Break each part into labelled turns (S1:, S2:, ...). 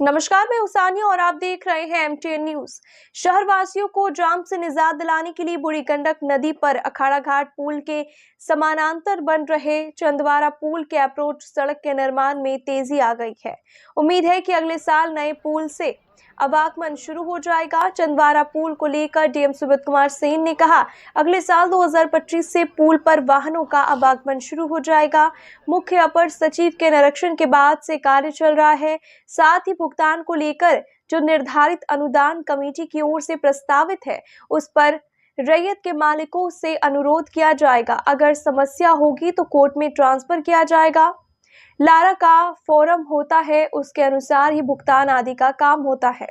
S1: नमस्कार, मैं उसानिया और आप देख रहे हैं एमटीएन न्यूज। शहरवासियों को जाम से निजात दिलाने के लिए बूढ़ी गंडक नदी पर अखाड़ा घाट पुल के समानांतर बन रहे चंदवारा पुल के अप्रोच सड़क के निर्माण में तेजी आ गई है। उम्मीद है कि अगले साल नए पुल से आवागमन शुरू हो जाएगा। चंदवारा पुल को लेकर डीएम सुबोध कुमार सेन ने कहा, अगले साल 2025 से पुल पर वाहनों का आवागमन शुरू हो जाएगा। मुख्य अपर सचिव के निरीक्षण के बाद से कार्य चल रहा है। साथ ही भुगतान को लेकर जो निर्धारित अनुदान कमेटी की ओर से प्रस्तावित है, उस पर रैयत के मालिकों से अनुरोध किया जाएगा। अगर समस्या होगी तो कोर्ट में ट्रांसफर किया जाएगा। लारा का फोरम होता है, उसके अनुसार ही भुगतान आदि का काम होता है।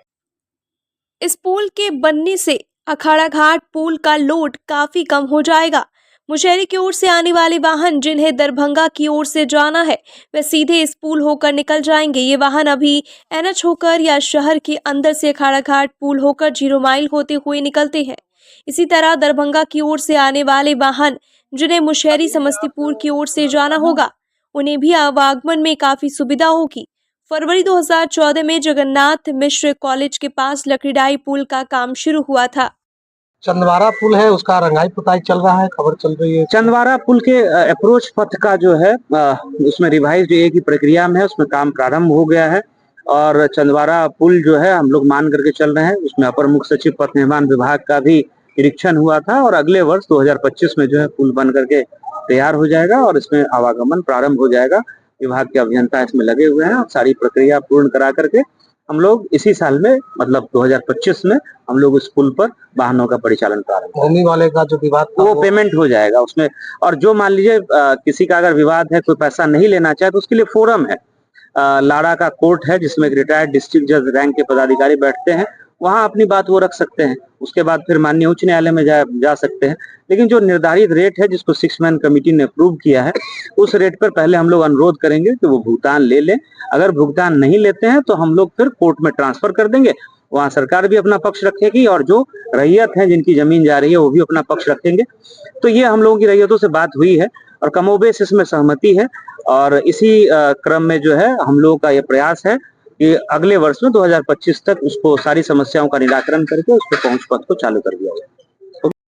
S1: इस पुल के बनने से अखाड़ा घाट पुल का लोड काफी कम हो जाएगा। मुशहरी की ओर से आने वाले वाहन जिन्हें दरभंगा की ओर से जाना है, वे सीधे इस पुल होकर निकल जाएंगे। ये वाहन अभी एनएच होकर या शहर के अंदर से अखाड़ा घाट पुल होकर 0 माइल होते हुए निकलते हैं। इसी तरह दरभंगा की ओर से आने वाले वाहन जिन्हें मुशहरी समस्तीपुर की ओर से जाना होगा, उन्हें भी आवागमन में काफी सुविधा होगी। फरवरी 2014 में जगन्नाथ मिश्र कॉलेज के पास लकड़ीडाई पुल का काम शुरू हुआ था।
S2: चंदवारा पुल है, उसका रंगाई पुताई चल रहा है, खबर चल रही है।
S3: चंदवारा पुल के अप्रोच पथ का जो है उसमें रिवाइज की प्रक्रिया में है, उसमें काम प्रारंभ हो गया है। और चंदवारा पुल जो है हम लोग मान करके चल रहे हैं, उसमें अपर मुख्य सचिव पथ निर्माण विभाग का भी निरीक्षण हुआ था और अगले वर्ष 2025 में जो है पुल बन करके तैयार हो जाएगा और इसमें आवागमन प्रारंभ हो जाएगा। विभाग के अभियंता इसमें लगे हुए हैं। सारी प्रक्रिया पूर्ण करा करके हम लोग इसी साल में मतलब 2025 में हम लोग उस पुल पर वाहनों का परिचालन प्रारंभ।
S2: भूमि वाले का जो विवाद
S3: वो पेमेंट हो जाएगा उसमें। और जो मान लीजिए किसी का अगर विवाद है, कोई पैसा नहीं लेना चाहे, तो उसके लिए फोरम है। लाड़ा का कोर्ट है जिसमें रिटायर्ड डिस्ट्रिक्ट जज रैंक के पदाधिकारी बैठते हैं, वहां अपनी बात वो रख सकते हैं। उसके बाद फिर माननीय उच्च न्यायालय में जा सकते हैं। लेकिन जो निर्धारित रेट है जिसको 6 मैन कमेटी ने अप्रूव किया है, उस रेट पर पहले हम लोग अनुरोध करेंगे कि वो भुगतान ले लें। अगर भुगतान नहीं लेते हैं तो हम लोग फिर कोर्ट में ट्रांसफर कर देंगे। वहां सरकार भी अपना पक्ष रखेगी और जो रैयत है जिनकी जमीन जा रही है वो भी अपना पक्ष रखेंगे। तो ये हम लोगों की रैयतों से बात हुई है और कमोबेश इसमें सहमति है। और इसी क्रम में जो है हम लोगों का ये प्रयास है कि अगले वर्ष में 2025 तक उसको सारी समस्याओं का निराकरण करके उस पर पहुंच पथ को चालू कर दिया जाए।